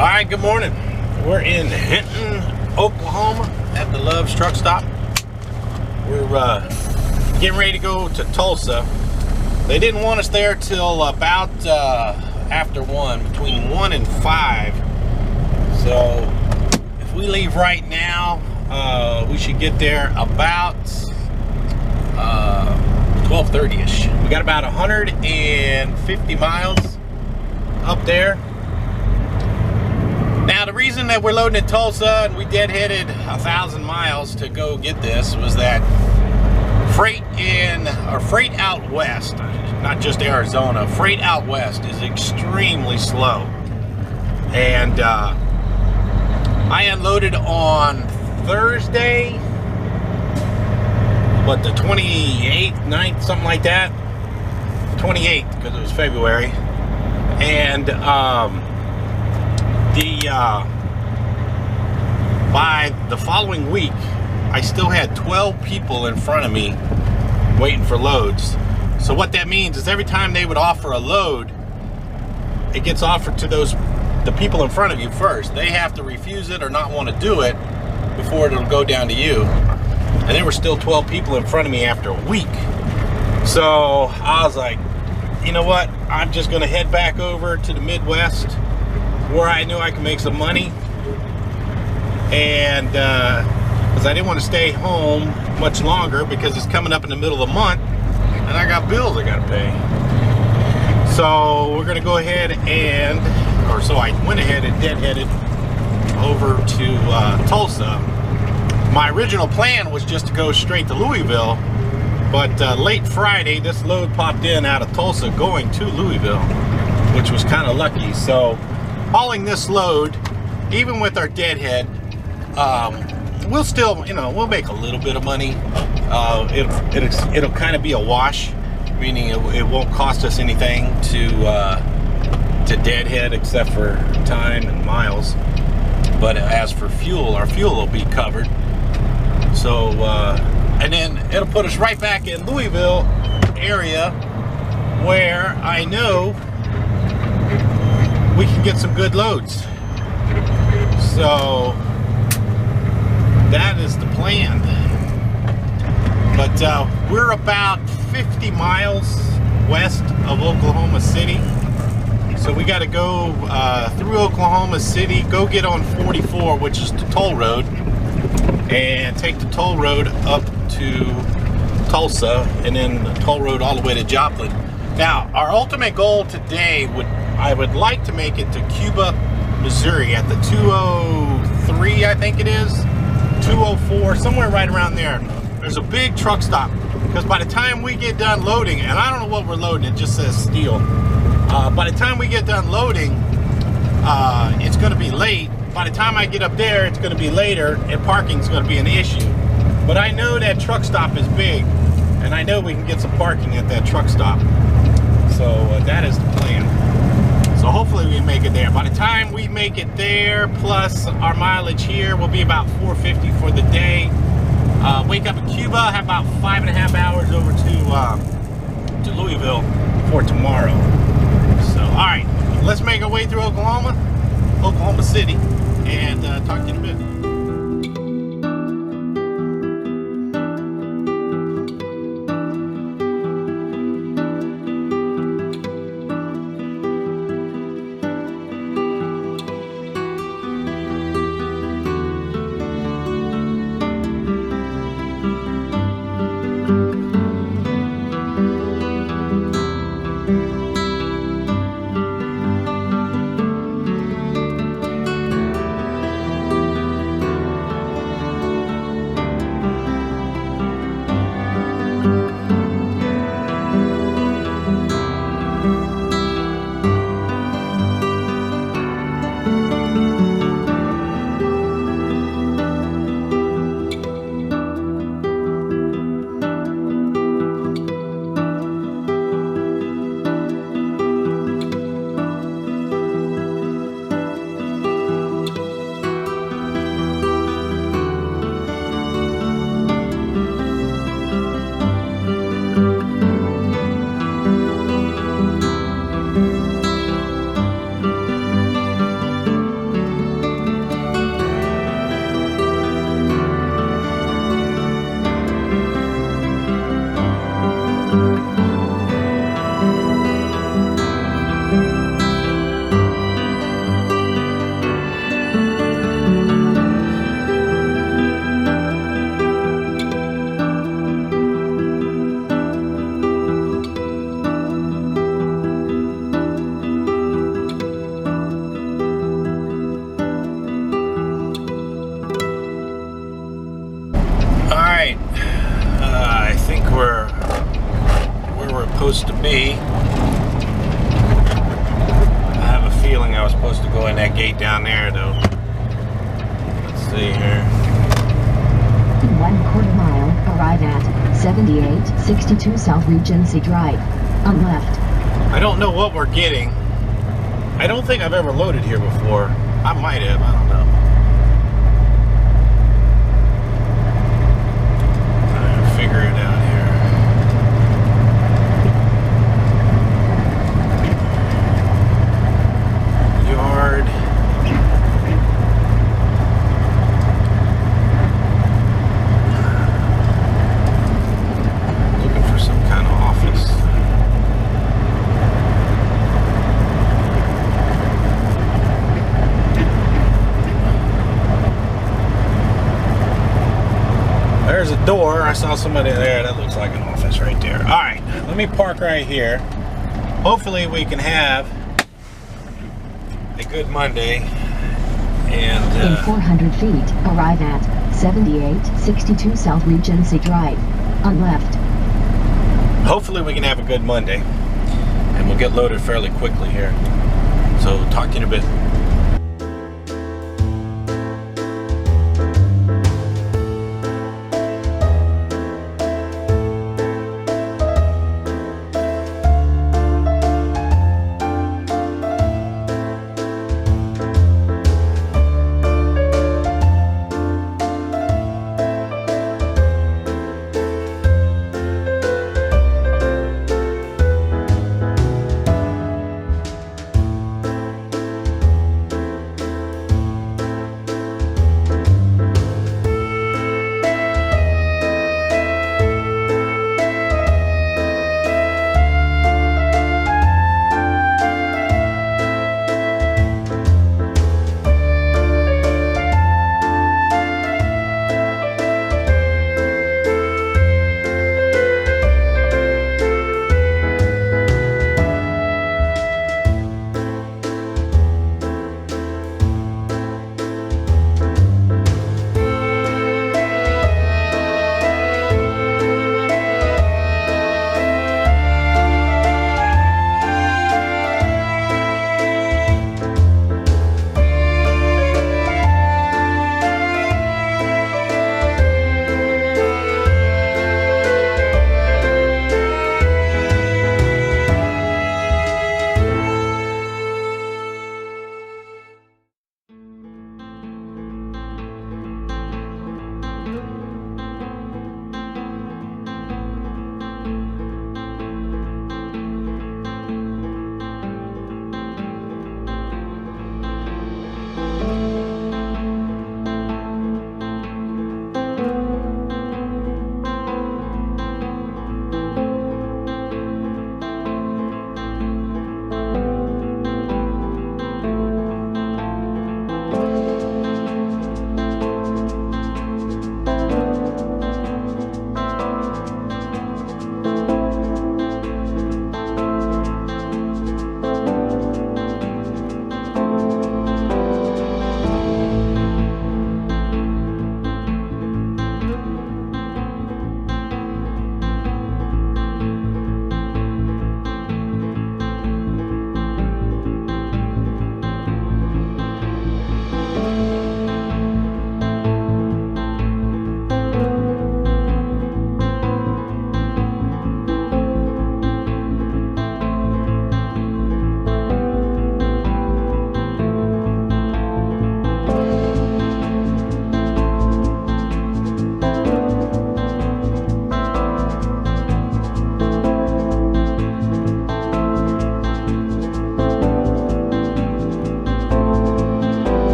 Alright, good morning. We're in Hinton, Oklahoma at the Love's truck stop. We're getting ready to go to Tulsa. They didn't want us there till about after 1, between 1 and 5. So if we leave right now, we should get there about 12:30ish. We got about 150 miles up there. Now, the reason that we're loading at Tulsa and we deadheaded 1,000 miles to go get this was that freight out west, not just Arizona, freight out west is extremely slow. And I unloaded on Thursday, but the 28th, 9th, something like that. 28th, because it was February. And by the following week, I still had 12 people in front of me waiting for loads. So what that means is every time they would offer a load, it gets offered to the people in front of you first. They have to refuse it or not want to do it before it'll go down to you. And there were still 12 people in front of me after a week. So I was like, you know what? I'm just going to head back over to the Midwest where I knew I could make some money. And because I didn't want to stay home much longer because it's coming up in the middle of the month and I got bills I got to pay. So we're going to go ahead so I went ahead and deadheaded over to Tulsa. My original plan was just to go straight to Louisville, but late Friday this load popped in out of Tulsa going to Louisville, which was kind of lucky. So hauling this load, even with our deadhead, we'll still, we'll make a little bit of money. It'll kind of be a wash, meaning it won't cost us anything to deadhead except for time and miles. But as for fuel, our fuel will be covered. So, and then it'll put us right back in Louisville area where I know we can get some good loads. So that is the plan. But we're about 50 miles west of Oklahoma City. So we got to go through Oklahoma City, go get on 44, which is the toll road, and take the toll road up to Tulsa, and then the toll road all the way to Joplin. Now, our ultimate goal today I would like to make it to Cuba, Missouri at the 203, I think it is, 204, somewhere right around there. There's a big truck stop, because by the time we get done loading, and I don't know what we're loading, it just says steel. By the time we get done loading, it's going to be late. By the time I get up there, it's going to be later, and parking's going to be an issue. But I know that truck stop is big, and I know we can get some parking at that truck stop. So that is the plan. So hopefully we make it there. By the time we make it there, plus our mileage here, will be about $450 for the day. Wake up in Cuba, have about 5.5 hours over to Louisville for tomorrow. So, all right, let's make our way through Oklahoma City, and talk to you in a bit. supposed to be. I have a feeling I was supposed to go in that gate down there, though. Let's see here. In 1/4 mile, arrive at 7862 South Regency Drive. On left. I don't know what we're getting. I don't think I've ever loaded here before. I might have, I don't know. I'll figure it out here. Yard. Looking for some kind of office. There's a door. I saw somebody there. That looks like an office right there. All right, let me park right here. Hopefully we can have a good Monday. And in 400 feet, arrive at 7862 South Regency Drive. On left. Hopefully we can have a good Monday. And we'll get loaded fairly quickly here. So talk to you in a bit.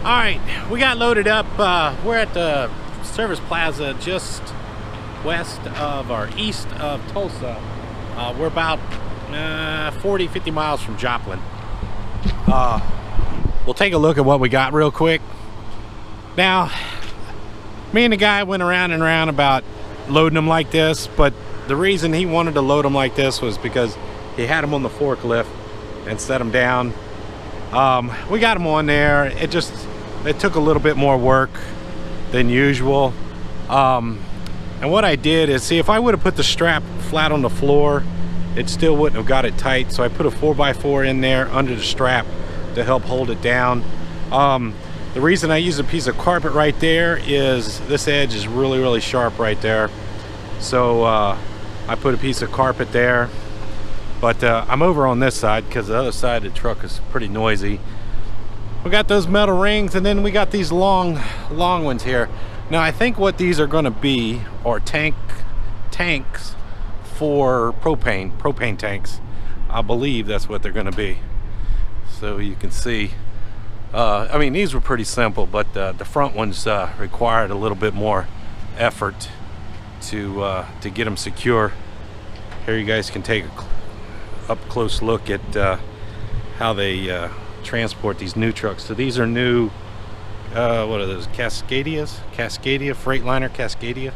All right, we got loaded up. We're at the Service Plaza just west of or east of Tulsa. We're about 40-50 miles from Joplin. We'll take a look at what we got real quick. Now, me and the guy went around and around about loading them like this, but the reason he wanted to load them like this was because he had them on the forklift and set them down. We got them on there. It took a little bit more work than usual. And what I did is, see, if I would have put the strap flat on the floor, it still wouldn't have got it tight. So I put a 4x4 in there under the strap to help hold it down. The reason I use a piece of carpet right there is this edge is really, really sharp right there. So I put a piece of carpet there. But I'm over on this side because the other side of the truck is pretty noisy. We got those metal rings, and then we got these long ones here. Now I think what these are going to be are tanks for propane tanks. I believe that's what they're going to be. So you can see, I mean, these were pretty simple, but the front ones required a little bit more effort to get them secure. Here you guys can take a up close look at how they transport these new trucks. So these are new, what are those, Cascadia Freightliner Cascadia.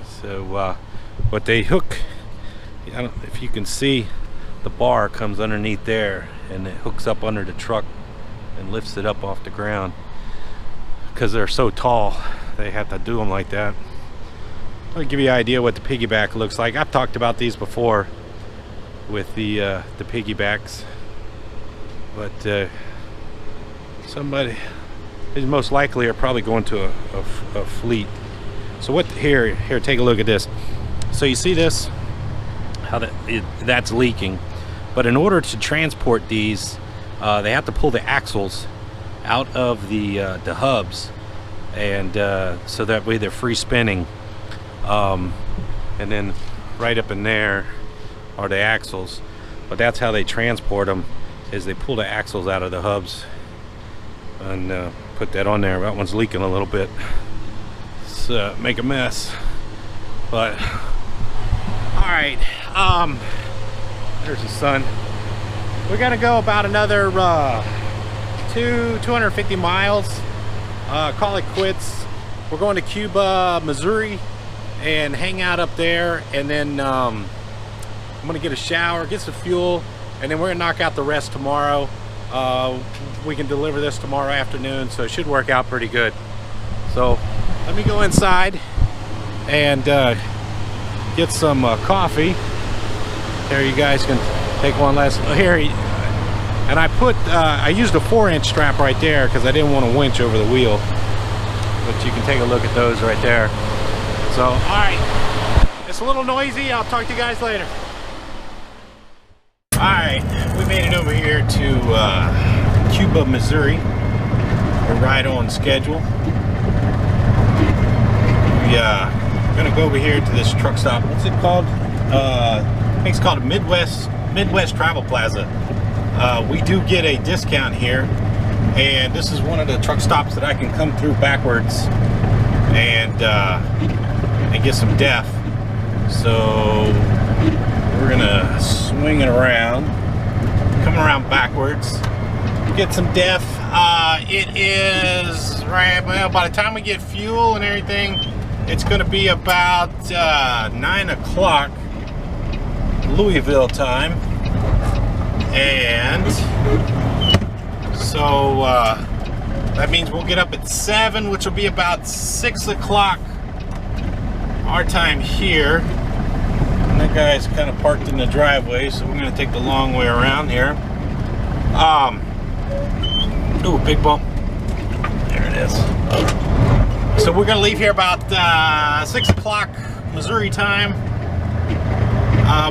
So but they hook, I don't know if you can see, the bar comes underneath there and it hooks up under the truck and lifts it up off the ground. Because they're so tall, they have to do them like that. I'll give you an idea what the piggyback looks like. I've talked about these before with the piggybacks, but somebody, these most likely are probably going to a fleet. So what, here, take a look at this. So you see this, how that's leaking, but in order to transport these, they have to pull the axles out of the hubs, and so that way they're free spinning. And then right up in there are the axles, but that's how they transport them, is they pull the axles out of the hubs and put that on there. That one's leaking a little bit. It's make a mess, but all right. There's the sun. We're gonna go about another 250 miles. Call it quits. We're going to Cuba, Missouri, and hang out up there, and then I'm gonna get a shower, get some fuel, and then we're gonna knock out the rest tomorrow. We can deliver this tomorrow afternoon, so it should work out pretty good. So let me go inside and get some coffee. There, you guys can take one last here. And I used a 4-inch strap right there because I didn't want to winch over the wheel, but you can take a look at those right there. So all right, it's a little noisy. I'll talk to you guys later. All right, we made it over here to Cuba, Missouri. We're right on schedule. We're gonna go over here to this truck stop. What's it called? I think it's called Midwest Travel Plaza. We do get a discount here, and this is one of the truck stops that I can come through backwards and get some DEF. So we're gonna swing it around, come around backwards, get some DEF. It is right, well, by the time we get fuel and everything, it's gonna be about 9 o'clock Louisville time. And so that means we'll get up at 7, which will be about 6 o'clock our time here. And that guy's kind of parked in the driveway, so we're going to take the long way around here. Ooh, big bump. There it is. So we're going to leave here about 6 o'clock Missouri time.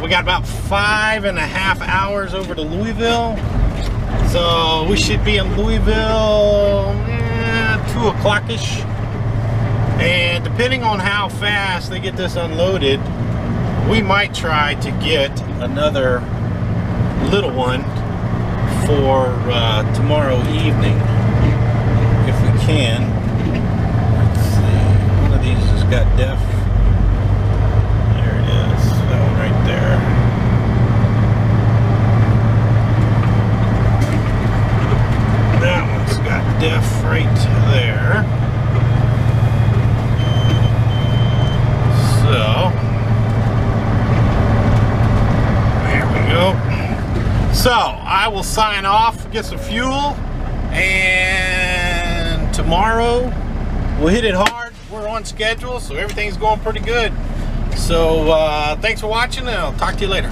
We got about 5.5 hours over to Louisville. So we should be in Louisville 2 o'clock-ish. And depending on how fast they get this unloaded, we might try to get another little one for tomorrow evening, if we can. Let's see, one of these has got DEF. There it is, that one right there. That one's got DEF right there. So I will sign off, get some fuel, and tomorrow we'll hit it hard. We're on schedule, so everything's going pretty good. So thanks for watching, and I'll talk to you later.